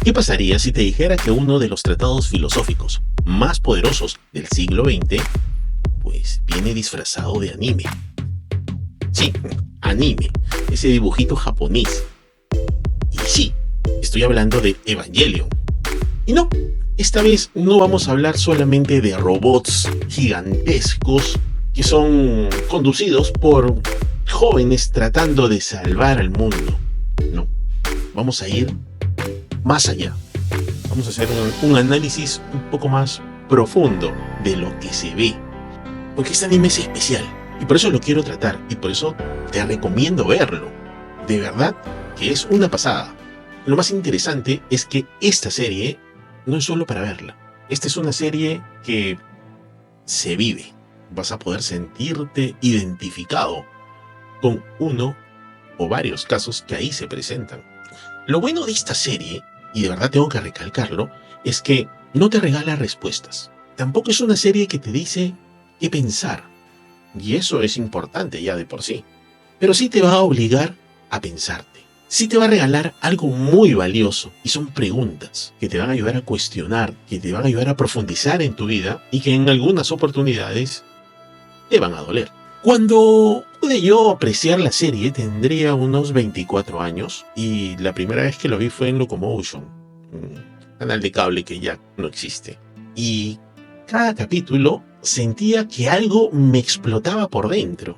¿Qué pasaría si te dijera que uno de los tratados filosóficos más poderosos del siglo XX, pues viene disfrazado de anime? Sí, anime, ese dibujito japonés. Y sí, estoy hablando de Evangelion. Y no, esta vez no vamos a hablar solamente de robots gigantescos que son conducidos por jóvenes tratando de salvar al mundo. No, vamos a ir más allá. Vamos a hacer un análisis un poco más profundo de lo que se ve. Porque este anime es especial y por eso lo quiero tratar y por eso te recomiendo verlo. De verdad que es una pasada. Lo más interesante es que esta serie no es solo para verla. Esta es una serie que se vive. Vas a poder sentirte identificado con uno o varios casos que ahí se presentan. Lo bueno de esta serie, y de verdad tengo que recalcarlo, es que no te regala respuestas. Tampoco es una serie que te dice qué pensar. Y eso es importante ya de por sí. Pero sí te va a obligar a pensarte. Sí te va a regalar algo muy valioso. Y son preguntas que te van a ayudar a cuestionar, que te van a ayudar a profundizar en tu vida y que en algunas oportunidades te van a doler. Cuando pude yo apreciar la serie tendría unos 24 años y la primera vez que lo vi fue en Locomotion, un canal de cable que ya no existe. Y cada capítulo sentía que algo me explotaba por dentro.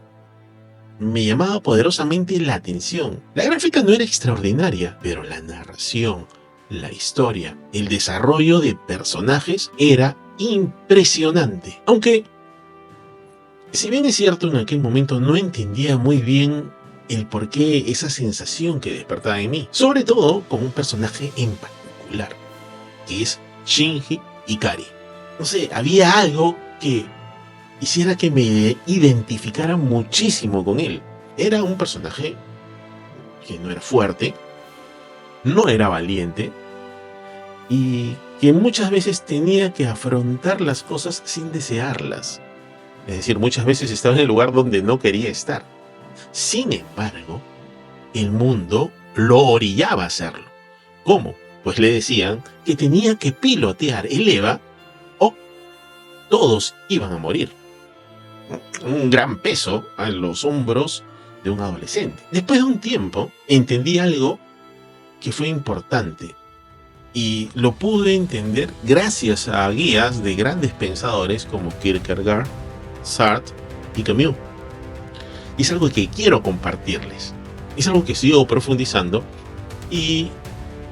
Me llamaba poderosamente la atención. La gráfica no era extraordinaria, pero la narración, la historia, el desarrollo de personajes era impresionante. Aunque, si bien es cierto, en aquel momento no entendía muy bien el por qué esa sensación que despertaba en mí. Sobre todo con un personaje en particular, que es Shinji Ikari. No sé, había algo que hiciera que me identificara muchísimo con él. Era un personaje que no era fuerte, no era valiente y que muchas veces tenía que afrontar las cosas sin desearlas. Es decir, muchas veces estaba en el lugar donde no quería estar. Sin embargo, el mundo lo orillaba a hacerlo. ¿Cómo? Pues le decían que tenía que pilotear el EVA o todos iban a morir. Un gran peso a los hombros de un adolescente. Después de un tiempo, entendí algo que fue importante y lo pude entender gracias a guías de grandes pensadores como Kierkegaard, Sartre y Camus. Y es algo que quiero compartirles. Es algo que sigo profundizando y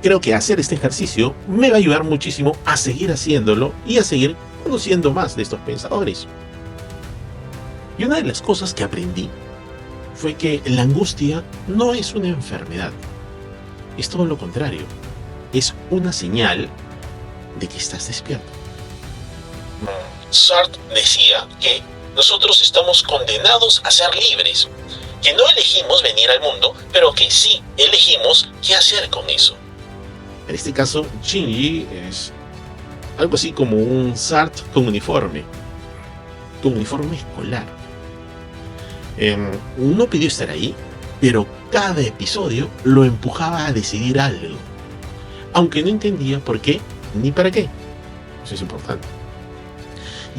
creo que hacer este ejercicio me va a ayudar muchísimo a seguir haciéndolo y a seguir conociendo más de estos pensadores. Y una de las cosas que aprendí fue que la angustia no es una enfermedad. Es todo lo contrario. Es una señal de que estás despierto. Sartre decía que nosotros estamos condenados a ser libres, que no elegimos venir al mundo, pero que sí elegimos qué hacer con eso. En este caso, Shinji es algo así como un Sartre con uniforme escolar. No pidió estar ahí, pero cada episodio lo empujaba a decidir algo, aunque no entendía por qué ni para qué. Eso es importante.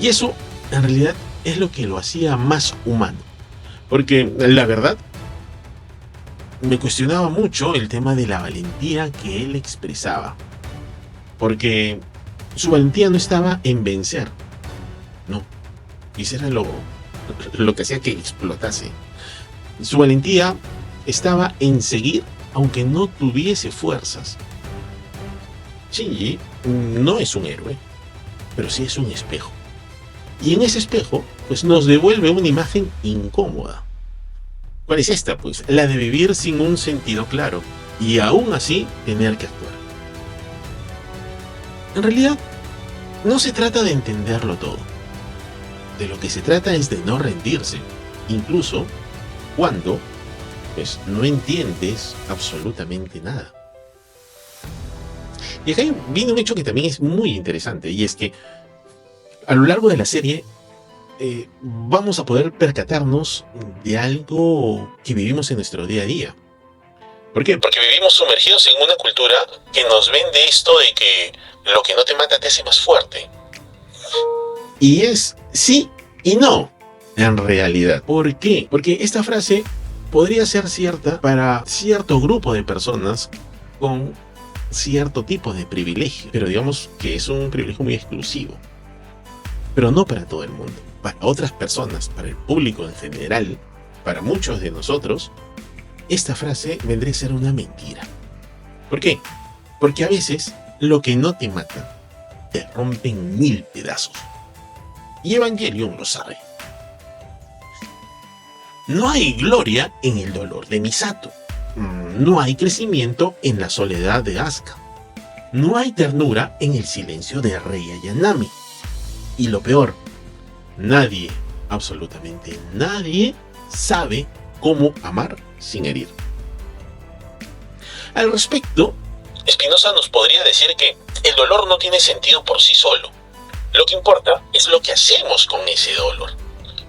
Y eso, en realidad, es lo que lo hacía más humano. Porque, la verdad, me cuestionaba mucho el tema de la valentía que él expresaba. Porque su valentía no estaba en vencer. No. Y eso era lo que hacía que explotase. Su valentía estaba en seguir aunque no tuviese fuerzas. Shinji no es un héroe, pero sí es un espejo. Y en ese espejo, pues nos devuelve una imagen incómoda. ¿Cuál es esta? Pues la de vivir sin un sentido claro y aún así tener que actuar. En realidad, no se trata de entenderlo todo. De lo que se trata es de no rendirse, incluso cuando pues no entiendes absolutamente nada. Y acá viene un hecho que también es muy interesante, y es que a lo largo de la serie vamos a poder percatarnos de algo que vivimos en nuestro día a día. ¿Por qué? Porque vivimos sumergidos en una cultura que nos vende esto de que lo que no te mata te hace más fuerte. Y es sí y no, en realidad. ¿Por qué? Porque esta frase podría ser cierta para cierto grupo de personas con cierto tipo de privilegio, pero digamos que es un privilegio muy exclusivo. Pero no para todo el mundo. Para otras personas, para el público en general, para muchos de nosotros, esta frase vendría a ser una mentira. ¿Por qué? Porque a veces lo que no te mata te rompe en 1000 pedazos. Y Evangelion lo sabe. No hay gloria en el dolor de Misato. No hay crecimiento en la soledad de Asuka. No hay ternura en el silencio de Rei Ayanami. Y lo peor, nadie, absolutamente nadie, sabe cómo amar sin herir. Al respecto, Spinoza nos podría decir que el dolor no tiene sentido por sí solo. Lo que importa es lo que hacemos con ese dolor.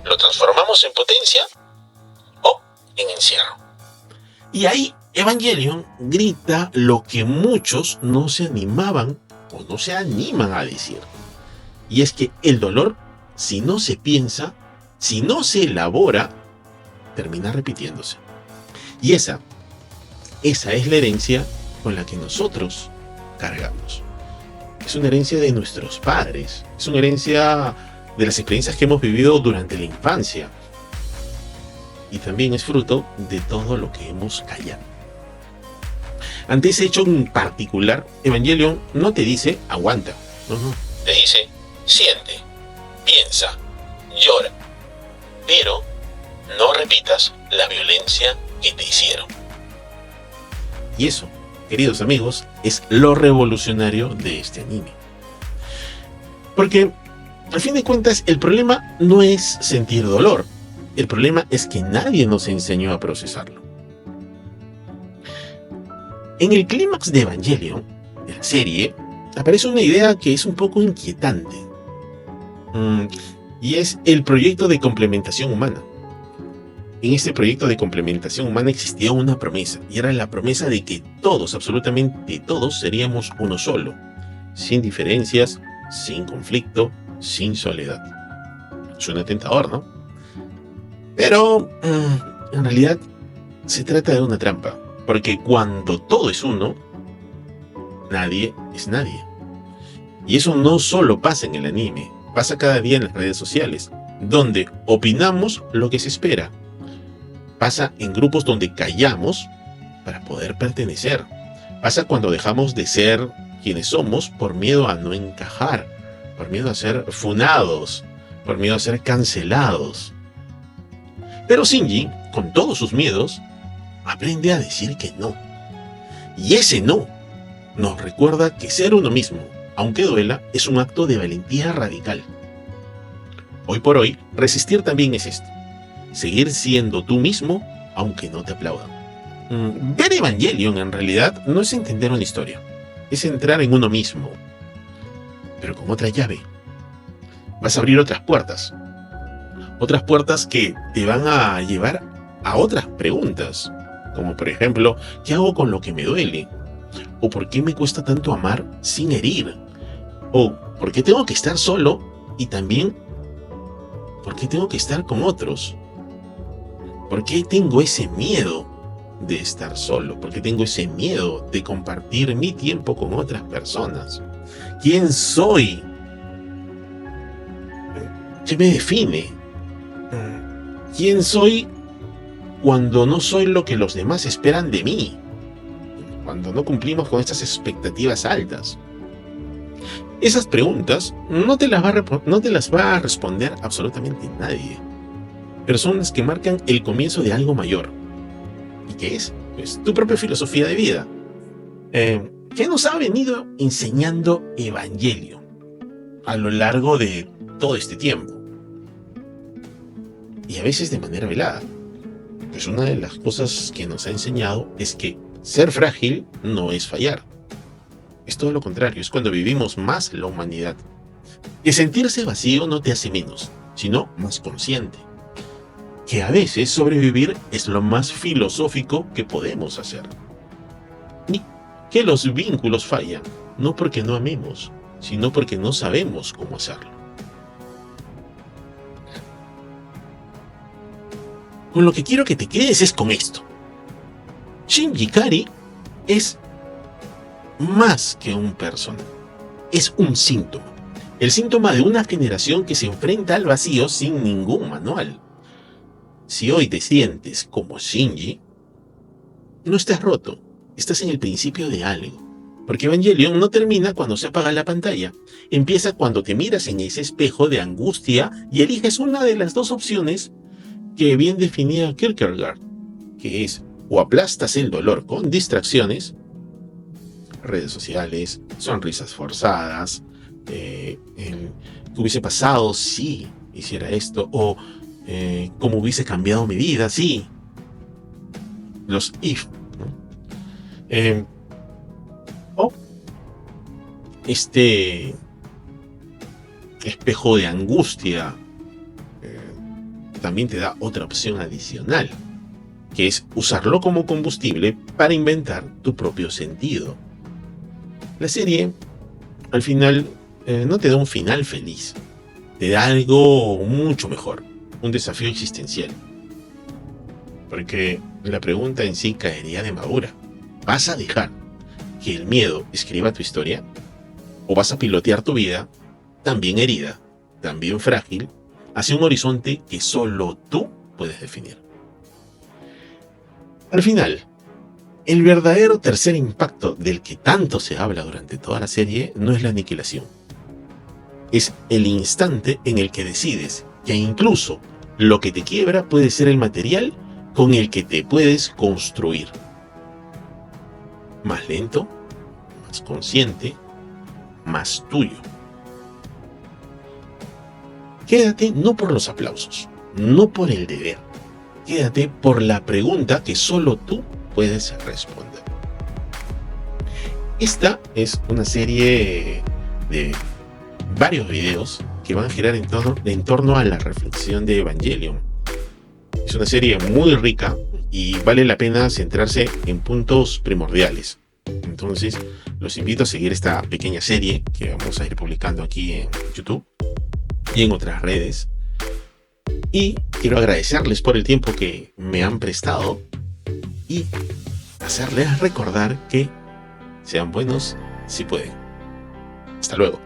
¿Lo transformamos en potencia o en encierro? Y ahí Evangelion grita lo que muchos no se animaban o no se animan a decir. Y es que el dolor, si no se piensa, si no se elabora, termina repitiéndose. Y esa es la herencia con la que nosotros cargamos. Es una herencia de nuestros padres, es una herencia de las experiencias que hemos vivido durante la infancia. Y también es fruto de todo lo que hemos callado. Ante ese hecho en particular, Evangelion no te dice aguanta, no. Te dice siente, piensa, llora, pero no repitas la violencia que te hicieron. Y eso, queridos amigos, es lo revolucionario de este anime. Porque, al fin de cuentas, el problema no es sentir dolor. El problema es que nadie nos enseñó a procesarlo. En el clímax de Evangelion, de la serie, aparece una idea que es un poco inquietante. Y es el proyecto de complementación humana. En este proyecto de complementación humana existía una promesa, y era la promesa de que todos, absolutamente todos, seríamos uno solo, sin diferencias, sin conflicto, sin soledad. Suena tentador, ¿no? Pero, en realidad, se trata de una trampa, porque cuando todo es uno, nadie es nadie. Y eso no solo pasa en el anime, pasa cada día en las redes sociales, donde opinamos lo que se espera. Pasa en grupos donde callamos para poder pertenecer. Pasa cuando dejamos de ser quienes somos por miedo a no encajar, por miedo a ser funados, por miedo a ser cancelados. Pero Shinji, con todos sus miedos, aprende a decir que no. Y ese no nos recuerda que ser uno mismo, aunque duela, es un acto de valentía radical. Hoy por hoy, resistir también es esto. Seguir siendo tú mismo, aunque no te aplaudan. Ver Evangelion en realidad no es entender una historia, es entrar en uno mismo, pero con otra llave. Vas a abrir otras puertas que te van a llevar a otras preguntas, como por ejemplo, ¿qué hago con lo que me duele? ¿O por qué me cuesta tanto amar sin herir? ¿O por qué tengo que estar solo y también por qué tengo que estar con otros? ¿Por qué tengo ese miedo de estar solo? ¿Por qué tengo ese miedo de compartir mi tiempo con otras personas? ¿Quién soy? ¿Qué me define? ¿Quién soy cuando no soy lo que los demás esperan de mí? Cuando no cumplimos con estas expectativas altas. Esas preguntas no te las va a responder absolutamente nadie. Pero son las que marcan el comienzo de algo mayor. ¿Y qué es? Pues tu propia filosofía de vida. ¿Qué nos ha venido enseñando Evangelion a lo largo de todo este tiempo? Y a veces de manera velada. Pues una de las cosas que nos ha enseñado es que ser frágil no es fallar. Es todo lo contrario, es cuando vivimos más la humanidad. Que sentirse vacío no te hace menos, sino más consciente. Que a veces sobrevivir es lo más filosófico que podemos hacer. que los vínculos fallan, no porque no amemos, sino porque no sabemos cómo hacerlo. Con lo que quiero que te quedes es con esto. Shinji Ikari es más que un personaje, es un síntoma. El síntoma de una generación que se enfrenta al vacío sin ningún manual. Si hoy te sientes como Shinji, no estás roto, estás en el principio de algo. Porque Evangelion no termina cuando se apaga la pantalla. Empieza cuando te miras en ese espejo de angustia y eliges una de las dos opciones que bien definía Kierkegaard, que es o aplastas el dolor con distracciones, redes sociales, sonrisas forzadas, ¿qué hubiese pasado si hiciera esto? O ¿cómo hubiese cambiado mi vida? Sí, los if, ¿no? O este espejo de angustia también te da otra opción adicional, que es usarlo como combustible para inventar tu propio sentido. La serie, al final, no te da un final feliz, te da algo mucho mejor, un desafío existencial. Porque la pregunta en sí caería de madura. ¿Vas a dejar que el miedo escriba tu historia? ¿O vas a pilotear tu vida, también herida, también frágil, hacia un horizonte que solo tú puedes definir? Al final, el verdadero tercer impacto del que tanto se habla durante toda la serie no es la aniquilación. Es el instante en el que decides que incluso lo que te quiebra puede ser el material con el que te puedes construir. Más lento, más consciente, más tuyo. Quédate no por los aplausos, no por el deber. Quédate por la pregunta que solo tú puedes responder. Esta es una serie de varios videos que van a girar en torno a la reflexión de Evangelion. Es una serie muy rica y vale la pena centrarse en puntos primordiales. Entonces, los invito a seguir esta pequeña serie que vamos a ir publicando aquí en YouTube y en otras redes. Y quiero agradecerles por el tiempo que me han prestado y hacerles recordar que sean buenos si pueden. Hasta luego.